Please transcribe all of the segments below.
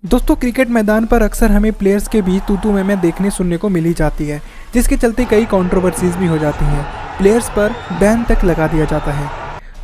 दोस्तों क्रिकेट मैदान पर अक्सर हमें प्लेयर्स के बीच तू मैं देखने सुनने को मिल ही जाती है, जिसके चलते कई कंट्रोवर्सीज भी हो जाती हैं। प्लेयर्स पर बैन तक लगा दिया जाता है।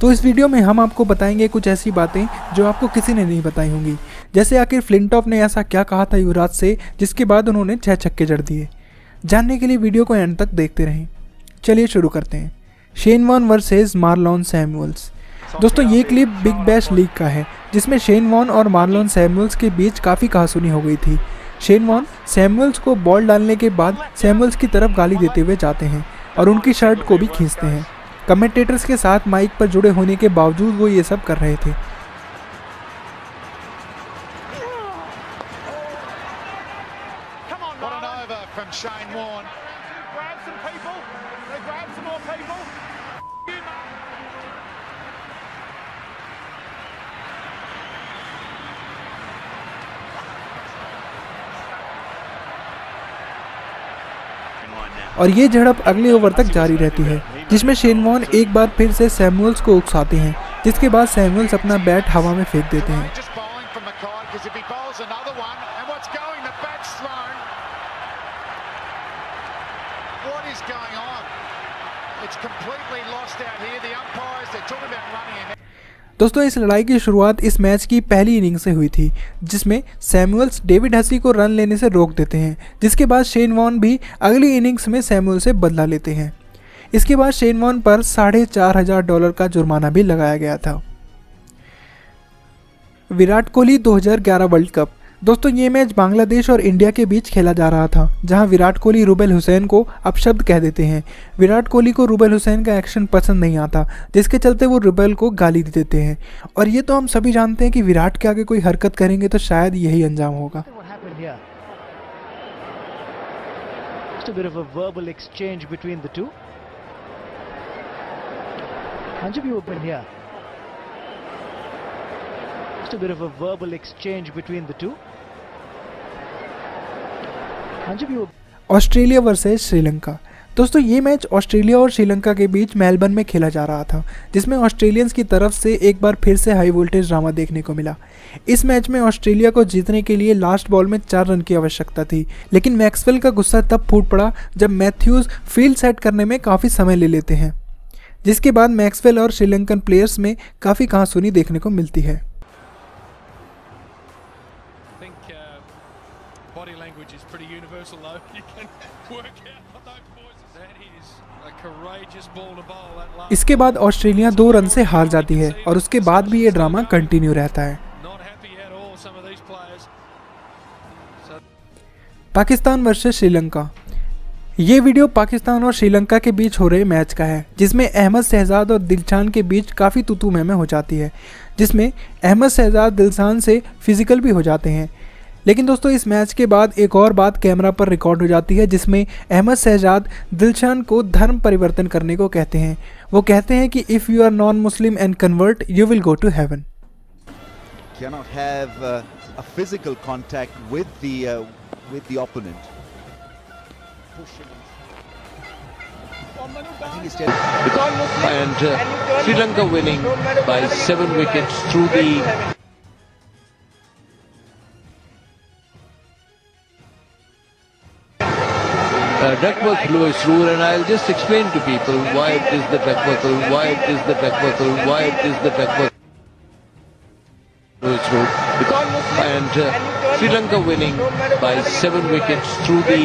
तो इस वीडियो में हम आपको बताएंगे कुछ ऐसी बातें जो आपको किसी ने नहीं बताई होंगी। जैसे आखिर फ्लिंटॉफ ने ऐसा क्या कहा था युवराज से जिसके बाद उन्होंने 6 छक्के जड़ दिए। जानने के लिए वीडियो को एंड तक देखते रहें। चलिए शुरू करते हैं। Shane Warne versus Marlon Samuels. दोस्तों ये क्लिप बिग बैश लीग का है, जिसमें शेन वॉन और मार्लोन सैमुअल्स के बीच काफ़ी कहासुनी हो गई थी। शेन वॉन सैमुअल्स को बॉल डालने के बाद सैमुअल्स की तरफ गाली देते हुए जाते हैं और उनकी शर्ट को भी खींचते हैं। कमेंटेटर्स के साथ माइक पर जुड़े होने के बावजूद वो ये सब कर रहे थे। और ये झड़प अगले ओवर तक जारी रहती है, जिसमें शेन वॉन एक बार फिर से सैमुअल्स को उकसाते हैं, जिसके बाद सैमुअल्स अपना बैट हवा में फेंक देते हैं। दोस्तों इस लड़ाई की शुरुआत इस मैच की पहली इनिंग से हुई थी, जिसमें सैमुअल्स डेविड हसी को रन लेने से रोक देते हैं, जिसके बाद शेन वॉन भी अगली इनिंग्स में सैमुअल से बदला लेते हैं। इसके बाद शेन वॉन पर $4,500 का जुर्माना भी लगाया गया था। Virat Kohli 2011 world cup. दोस्तों ये मैच बांग्लादेश और इंडिया के बीच खेला जा रहा था, जहां विराट कोहली रूबेल हुसैन को अपशब्द कह देते हैं। विराट कोहली को रूबेल हुसैन का एक्शन पसंद नहीं आता, जिसके चलते वो रूबेल को गाली दे देते हैं। और ये तो हम सभी जानते हैं कि विराट के आगे कोई हरकत करेंगे तो शायद यही अंजाम होगा। Just a bit of a verbal exchange between the two. Australia versus Sri Lanka. दोस्तों ये मैच ऑस्ट्रेलिया और श्रीलंका के बीच मेलबर्न में खेला जा रहा था, जिसमें ऑस्ट्रेलियंस की तरफ से एक बार फिर से हाई वोल्टेज ड्रामा देखने को मिला। इस मैच में ऑस्ट्रेलिया को जीतने के लिए लास्ट बॉल में 4 रन की आवश्यकता थी, लेकिन मैक्सवेल का गुस्सा तब फूट पड़ा जब मैथ्यूज फील्ड सेट करने में काफ़ी समय ले लेते हैं, जिसके बाद मैक्सवेल और श्रीलंकन प्लेयर्स में काफ़ी कहासुनी देखने को मिलती है। Body language is pretty universal though. You can work out what those boys. That is a courageous ball to bowl that last. इसके बाद ऑस्ट्रेलिया 2 रन से हार जाती है और उसके बाद भी ये ड्रामा कंटिन्यू रहता है। पाकिस्तान वर्सेस श्रीलंका। ये वीडियो पाकिस्तान और श्रीलंका के बीच हो रहे मैच का है, जिसमें अहमद शहजाद और दिलशान के बीच काफ़ी तू मैं हो जाती है, जिसमें अहमद शहजाद दिलशान से फिजिकल भी हो जाते हैं। लेकिन दोस्तों इस मैच के बाद एक और बात कैमरा पर रिकॉर्ड हो जाती है, जिसमें अहमद शहजाद दिलशान को धर्म परिवर्तन करने को कहते हैं। वो कहते हैं कि if you are non Muslim and convert you will go to heaven. Cannot have a physical contact with the opponent. I think it's and Sri Lanka winning by 7 wickets through the Duckworth Lewis rule, and I'll just explain to people why it is the Duckworth rule, why it is the Duckworth rule, why it is the Duckworth Lewis rule. And Sri Lanka winning by 7 wickets through the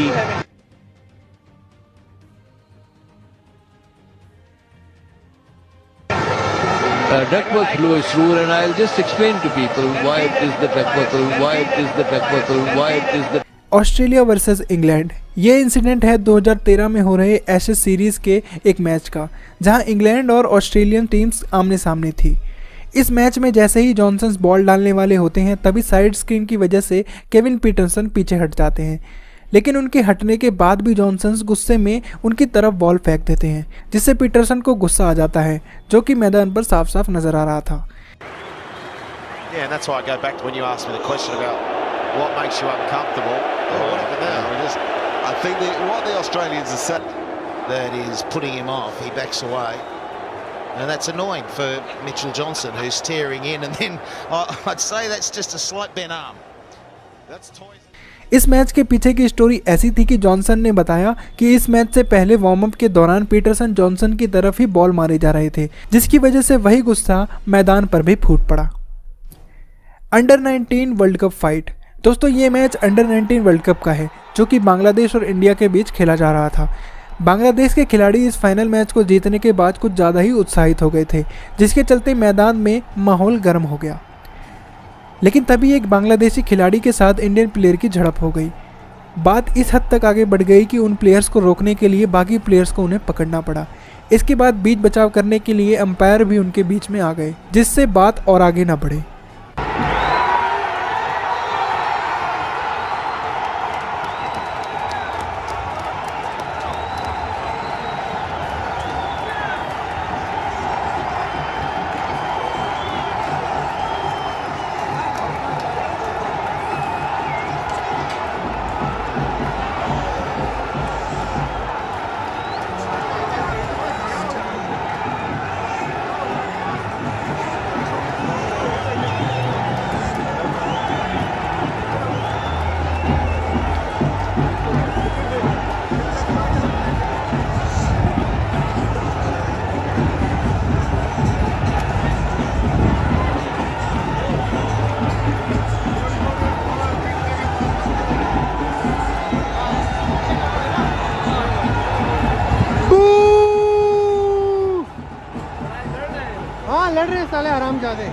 Duckworth Lewis rule, and I'll just explain to people why it is the Duckworth rule, why it is the Duckworth rule, why it is the Australia versus England. ये incident है 2013 में हो रहे Ashes series के एक match का, जहां England और ऑस्ट्रेलियन टीम्स आमने सामने थी। इस मैच में जैसे ही जॉनसन बॉल डालने वाले होते हैं, तभी साइड स्क्रीन की वजह से केविन पीटरसन पीछे हट जाते हैं, लेकिन उनके हटने के बाद भी जॉनसन गुस्से में उनकी तरफ बॉल फेंक देते हैं, जिससे पीटरसन को गुस्सा आ जाता है, जो कि मैदान पर साफ साफ नज़र आ रहा था। What makes you uncomfortable? I think what the Australians have said that is putting him off. He backs away, and that's annoying for Mitchell Johnson, who's tearing in. And then I'd say that's just a slight bent arm. That's toys. इस match के पीछे की story ऐसी थी कि Johnson ने बताया कि इस मैच से पहले वार्म अप के दौरान पीटरसन जॉनसन की तरफ ही बॉल मारे जा रहे थे, जिसकी वजह से वही गुस्सा मैदान पर भी फूट पड़ा। Under 19 world cup fight. दोस्तों ये मैच अंडर 19 वर्ल्ड कप का है, जो कि बांग्लादेश और इंडिया के बीच खेला जा रहा था। बांग्लादेश के खिलाड़ी इस फाइनल मैच को जीतने के बाद कुछ ज़्यादा ही उत्साहित हो गए थे, जिसके चलते मैदान में माहौल गर्म हो गया। लेकिन तभी एक बांग्लादेशी खिलाड़ी के साथ इंडियन प्लेयर की झड़प हो गई। बात इस हद तक आगे बढ़ गई कि उन प्लेयर्स को रोकने के लिए बाकी प्लेयर्स को उन्हें पकड़ना पड़ा। इसके बाद बीच बचाव करने के लिए अंपायर भी उनके बीच में आ गए, जिससे बात और आगे ना बढ़े। लड़ रहे साले आराम जादे।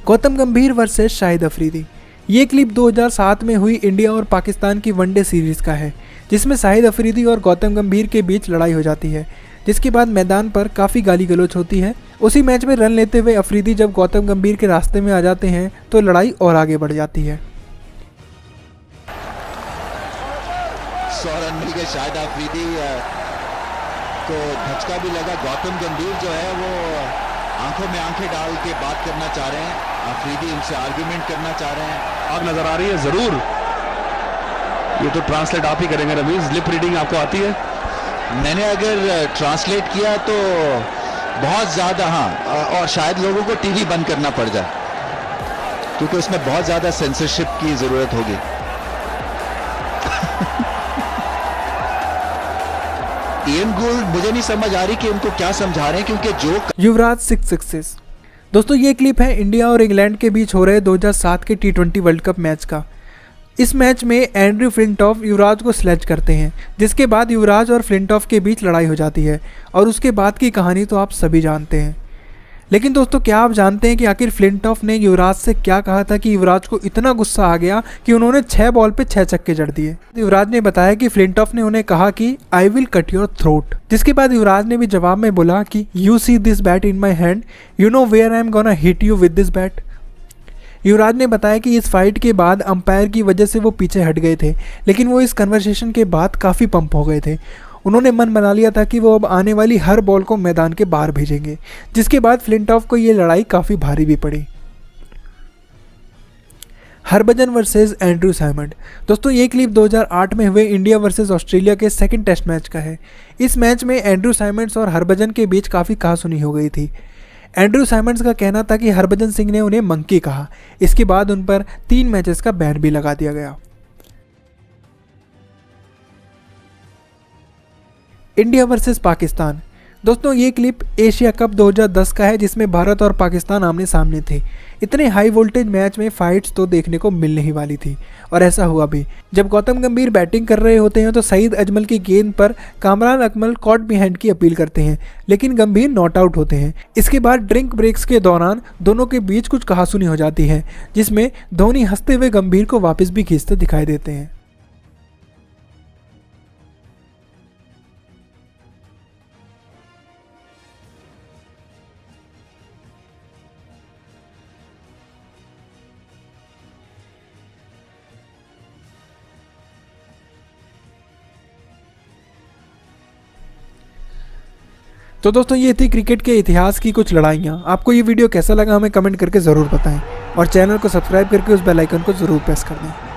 गौतम गंभीर वर्सेस शाहिद अफरीदी। ये क्लिप 2007 में हुई इंडिया और पाकिस्तान की वनडे सीरीज़ का है, जिसमें शाहिद अफरीदी और गौतम गंभीर के बीच लड़ाई हो जाती है, जिसके बाद मैदान पर काफ़ी गाली गलौच होती है। उसी मैच में रन लेते हुए अफरीदी जब गौतम गंभीर के रास्ते में आ जाते हैं तो लड़ाई और आगे बढ़ जाती है। 100 रन मिल गए शाहिद अफरीदी को, धचका भी लगा। गौतम गंभीर जो है वो आंखों में आंखें डाल के बात करना चाह रहे हैं, अफरीदी इनसे आर्ग्यूमेंट करना चाह रहे हैं। आग नजर आ रही है जरूर, ये तो ट्रांसलेट आप ही करेंगे रमीज, लिप रीडिंग आपको आती है? मैंने अगर ट्रांसलेट किया तो बहुत ज़्यादा, हाँ, और शायद लोगों को टीवी बंद करना पड़ जाए, क्योंकि उसमें बहुत ज़्यादा सेंसरशिप की ज़रूरत होगी। इयन गोल्ड, मुझे नहीं समझ आ रही कि उनको क्या समझा रहे हैं, क्योंकि जो युवराज 6 सिक्सेस। दोस्तों ये क्लिप है इंडिया और इंग्लैंड के बीच हो रहे 2007 के T20 वर्ल्ड कप मैच का। इस मैच में एंड्रयू फ्लिंटॉफ युवराज को स्लेज करते हैं, जिसके बाद युवराज और फ्लिंटॉफ के बीच लड़ाई हो जाती है और उसके बाद की कहानी तो आप सभी जानते हैं। लेकिन दोस्तों क्या आप जानते हैं कि आखिर फ्लिंटॉफ ने युवराज से क्या कहा था कि युवराज को इतना गुस्सा आ गया कि उन्होंने 6 बॉल पे 6 छक्के जड़ दिए। युवराज ने बताया कि फ्लिंटॉफ ने उन्हें कहा कि I will cut your throat, जिसके बाद युवराज ने भी जवाब में बोला कि you see this bat in my hand, you know where I am gonna hit you with this bat. Yuvraj ने बताया कि इस फाइट के बाद अंपायर की वजह से वो पीछे हट गए थे, लेकिन वो इस कन्वर्सेशन के बाद काफ़ी पंप हो गए थे। उन्होंने मन बना लिया था कि वो अब आने वाली हर बॉल को मैदान के बाहर भेजेंगे, जिसके बाद फ्लिंटॉफ को ये लड़ाई काफ़ी भारी भी पड़ी। Harbhajan versus Andrew Symonds. दोस्तों ये क्लिप 2008 में हुए इंडिया वर्सेस ऑस्ट्रेलिया के सेकंड टेस्ट मैच का है। इस मैच में एंड्रयू साइमंड्स और हरभजन के बीच काफ़ी कहासुनी हो गई थी। एंड्रयू साइमंड्स का कहना था कि हरभजन सिंह ने उन्हें मंकी कहा। इसके बाद उन पर 3 मैचेस का बैन भी लगा दिया गया। India versus Pakistan. दोस्तों ये क्लिप एशिया कप 2010 का है जिसमें भारत और पाकिस्तान आमने सामने थे। इतने हाई वोल्टेज मैच में फाइट्स तो देखने को मिलने ही वाली थी और ऐसा हुआ भी। जब गौतम गंभीर बैटिंग कर रहे होते हैं तो सईद अजमल की गेंद पर कामरान अकमल कॉट बिहाइंड की अपील करते हैं, लेकिन गंभीर नॉट आउट होते हैं। इसके बाद ड्रिंक ब्रेक्स के दौरान दोनों के बीच कुछ कहासुनी हो जाती है जिसमें धोनी हंसते हुए गंभीर को वापस भी खींचते दिखाई देते हैं। तो दोस्तों ये थी क्रिकेट के इतिहास की कुछ लड़ाइयाँ। आपको ये वीडियो कैसा लगा हमें कमेंट करके ज़रूर बताएं और चैनल को सब्सक्राइब करके उस बेल आइकन को ज़रूर प्रेस कर दें।